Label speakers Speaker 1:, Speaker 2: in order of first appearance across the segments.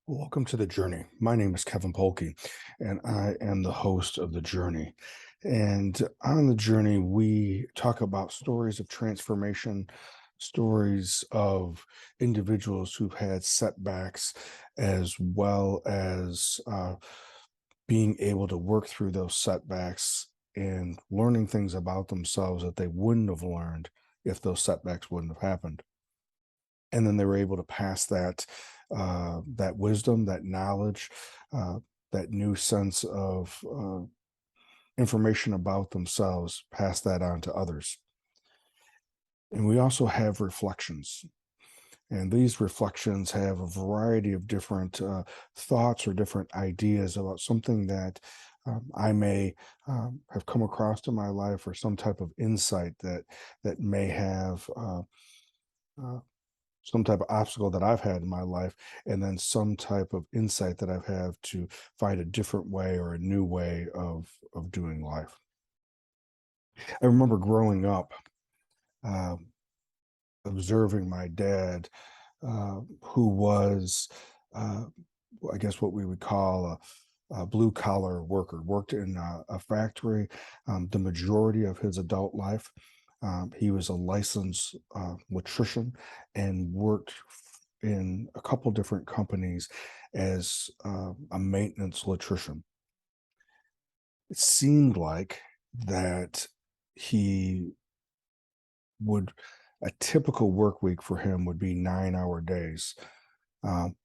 Speaker 1: Welcome to The Journey. My name is Kevin Polky, and I am the host of The Journey. And on The Journey, we talk about stories of transformation, stories of individuals who've had setbacks, as well as being able to work through those setbacks and learning things about themselves that they wouldn't have learned if those setbacks wouldn't have happened. And then they were able to pass that wisdom, that knowledge, uh, that new sense of information about themselves, pass that on to others. And we also have reflections. And these reflections have a variety of different thoughts or different ideas about something that I may have come across in my life, or some type of insight that may have uh, some type of obstacle that I've had in my life, and then some type of insight that I've had to find a different way or a new way of doing life. I remember growing up, um, observing my dad, who was, uh, I guess, what we would call a blue collar worker, worked in a factory the majority of his adult life. He was a licensed electrician and worked in a couple different companies as a maintenance electrician. It seemed like that he would a typical work week for him would be 9-hour days. Um,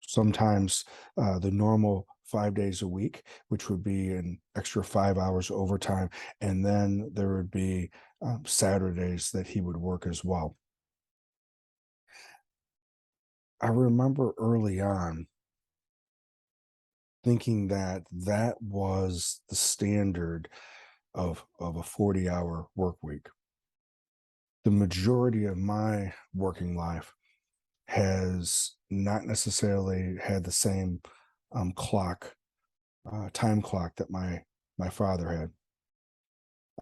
Speaker 1: Sometimes the normal 5 days a week, which would be an extra 5 hours overtime. And then there would be Saturdays that he would work as well. I remember early on thinking that that was the standard of a 40-hour work week. The majority of my working life has not necessarily had the same time clock that my father had.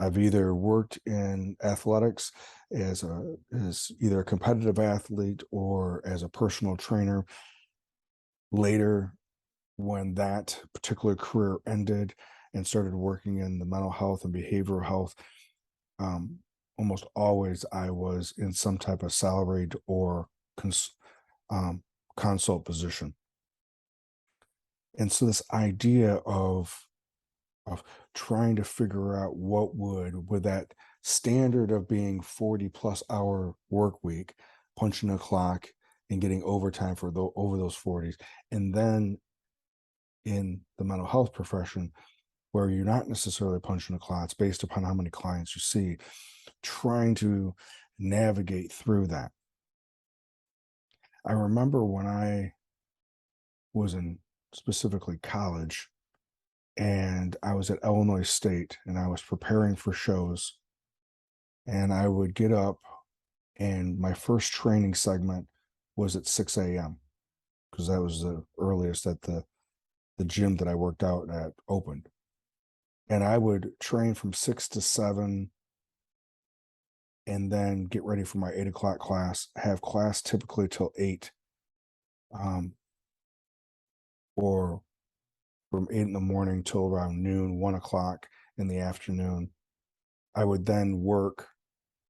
Speaker 1: I've either worked in athletics as either a competitive athlete or as a personal trainer. Later, when that particular career ended and started working in the mental health and behavioral health, um, almost always I was in some type of salaried or um, consult position. And so this idea of trying to figure out what would with that standard of being 40 plus hour work week, punching a clock and getting overtime for over those 40s. And then in the mental health profession, where you're not necessarily punching a clock, it's based upon how many clients you see, trying to navigate through that. I remember when I was in specifically college, and I was at Illinois State and I was preparing for shows, and I would get up, and my first training segment was at 6 a.m. because that was the earliest that the gym that I worked out at opened. And I would train from 6 to 7 and then get ready for my 8 o'clock class, have class typically till 8, um, or from 8 in the morning till around noon, 1 o'clock in the afternoon. I would then work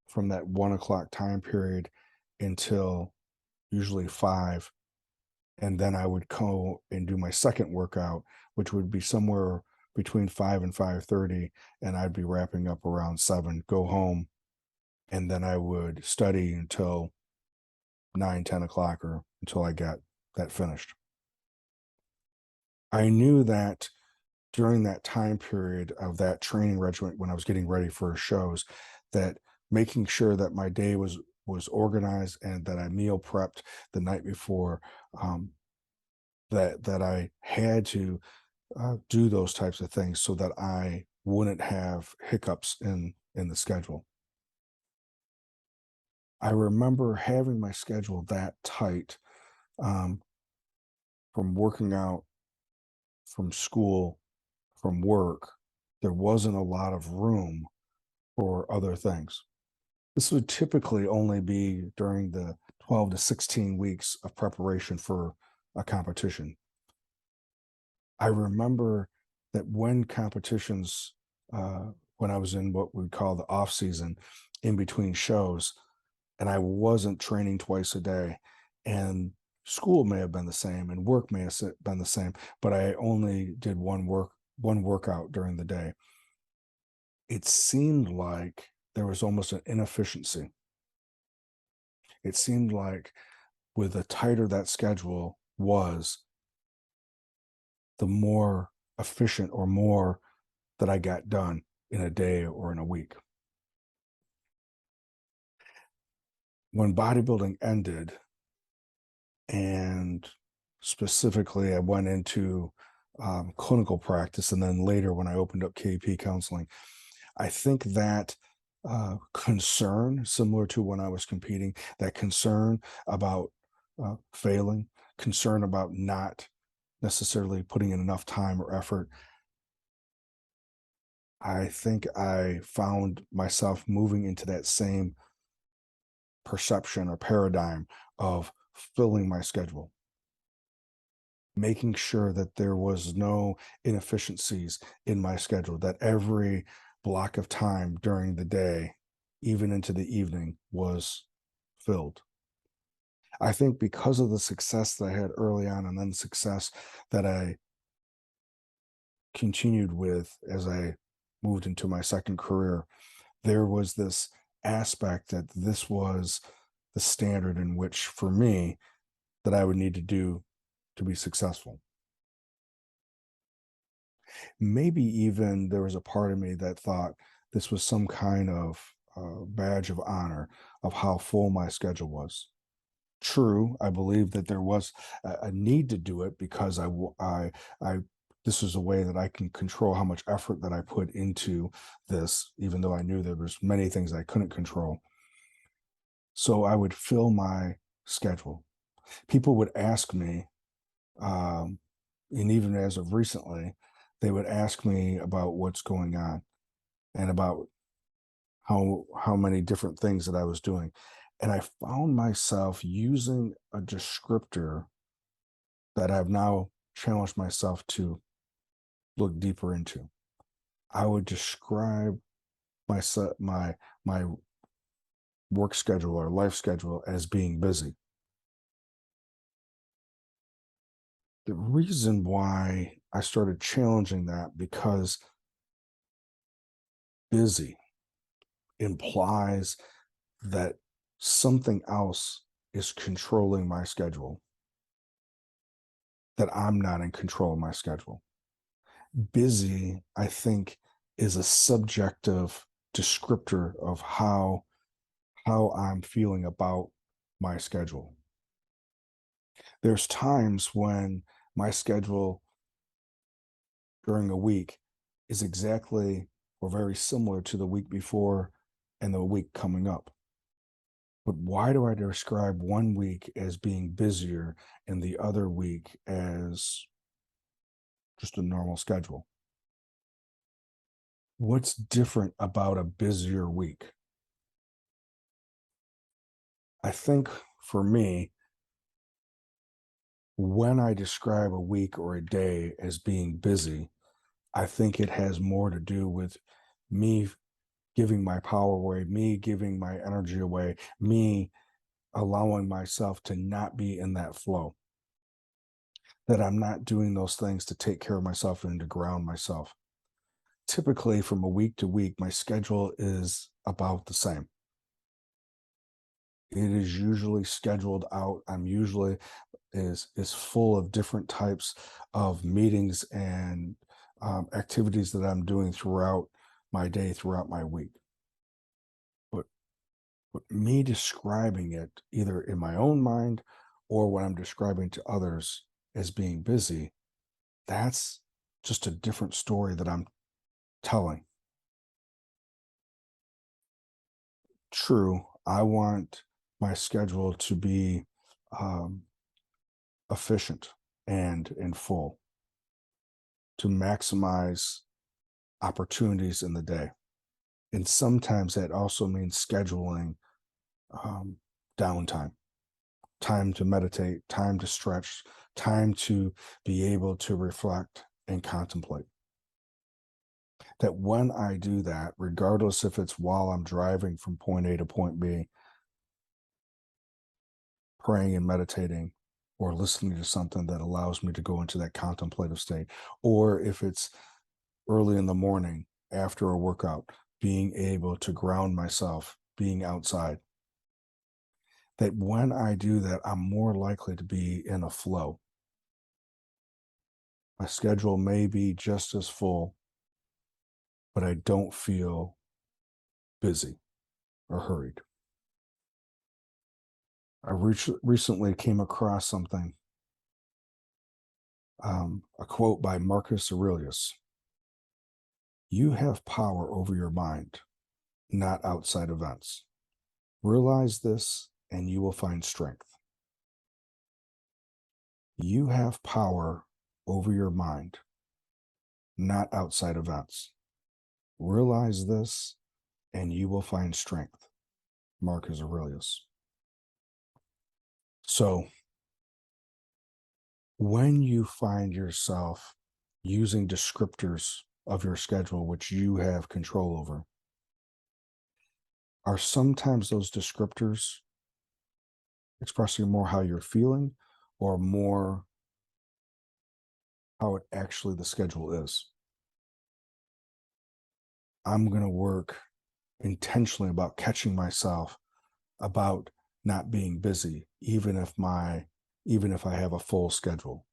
Speaker 1: from that 1 o'clock time period until usually 5. And then I would go and do my second workout, which would be somewhere between 5 and 5:30. And I'd be wrapping up around 7, go home. And then I would study until 9, 10 o'clock, or until I got that finished. I knew that during that time period of that training regimen, when I was getting ready for shows, that making sure that my day was organized and that I meal prepped the night before, um, that I had to do those types of things so that I wouldn't have hiccups in the schedule. I remember having my schedule that tight, um, from working out, from school, from work. There wasn't a lot of room for other things. This would typically only be during the 12 to 16 weeks of preparation for a competition. I remember that when competitions, when I was in what we call the off season, in between shows, and I wasn't training twice a day, and school may have been the same, and work may have been the same, but I only did one workout during the day. It seemed like there was almost an inefficiency. It seemed like with the tighter that schedule was, the more efficient or more that I got done in a day or in a week. When bodybuilding ended, and specifically I went into clinical practice, and then later when I opened up KP counseling, I think that concern, similar to when I was competing, that concern about failing, concern about not necessarily putting in enough time or effort, I think I found myself moving into that same perception or paradigm of filling my schedule, making sure that there was no inefficiencies in my schedule, that every block of time during the day, even into the evening, was filled. I think because of the success that I had early on, and then success that I continued with as I moved into my second career, there was this aspect that this was the standard in which, for me, that I would need to do to be successful. Maybe even there was a part of me that thought this was some kind of badge of honor of how full my schedule was. True, I believe that there was a need to do it because I this is a way that I can control how much effort that I put into this, even though I knew there was many things I couldn't control. So I would fill my schedule. People would ask me, um, and even as of recently, they would ask me about what's going on and about how many different things that I was doing. And I found myself using a descriptor that I've now challenged myself to look deeper into. I would describe my work schedule or life schedule as being busy. The reason why I started challenging that, because busy implies that something else is controlling my schedule, that I'm not in control of my schedule. Busy, I think, is a subjective descriptor of how I'm feeling about my schedule. There's times when my schedule during a week is exactly or very similar to the week before and the week coming up. But why do I describe one week as being busier and the other week as just a normal schedule? What's different about a busier week? I think for me, when I describe a week or a day as being busy, I think it has more to do with me giving my power away, me giving my energy away, me allowing myself to not be in that flow, that I'm not doing those things to take care of myself and to ground myself. Typically, from a week to week, my schedule is about the same. It is usually scheduled out. I'm usually is full of different types of meetings and activities that I'm doing throughout my day, throughout my week. But me describing it either in my own mind or when I'm describing to others as being busy, that's just a different story that I'm telling. True, I want my schedule to be um, efficient and in full, to maximize opportunities in the day. And sometimes that also means scheduling um, downtime. time to meditate, time to stretch, time to be able to reflect and contemplate. That when I do that, regardless if it's while I'm driving from point A to point B, praying and meditating, or listening to something that allows me to go into that contemplative state, or if it's early in the morning after a workout, being able to ground myself, being outside, that when I do that, I'm more likely to be in a flow. My schedule may be just as full, but I don't feel busy or hurried. I recently came across something, a quote by Marcus Aurelius. You have power over your mind, not outside events. Realize this and you will find strength. You have power over your mind, not outside events. Realize this and you will find strength. Marcus Aurelius. So, when you find yourself using descriptors of your schedule, which you have control over, are sometimes those descriptors expressing more how you're feeling or more how it actually the schedule is? I'm going to work intentionally about catching myself, about not being busy, even if I have a full schedule.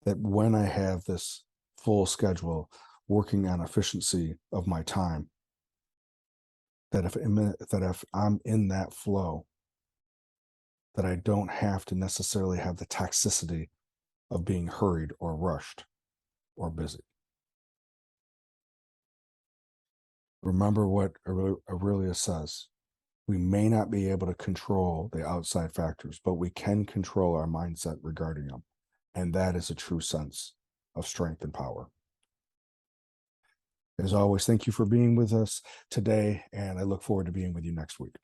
Speaker 1: That when I have this full schedule, working on efficiency of my time, that if I'm in that flow, that I don't have to necessarily have the toxicity of being hurried or rushed or busy. Remember what Aurelius says. We may not be able to control the outside factors, but we can control our mindset regarding them. And that is a true sense of strength and power. As always, thank you for being with us today, and I look forward to being with you next week.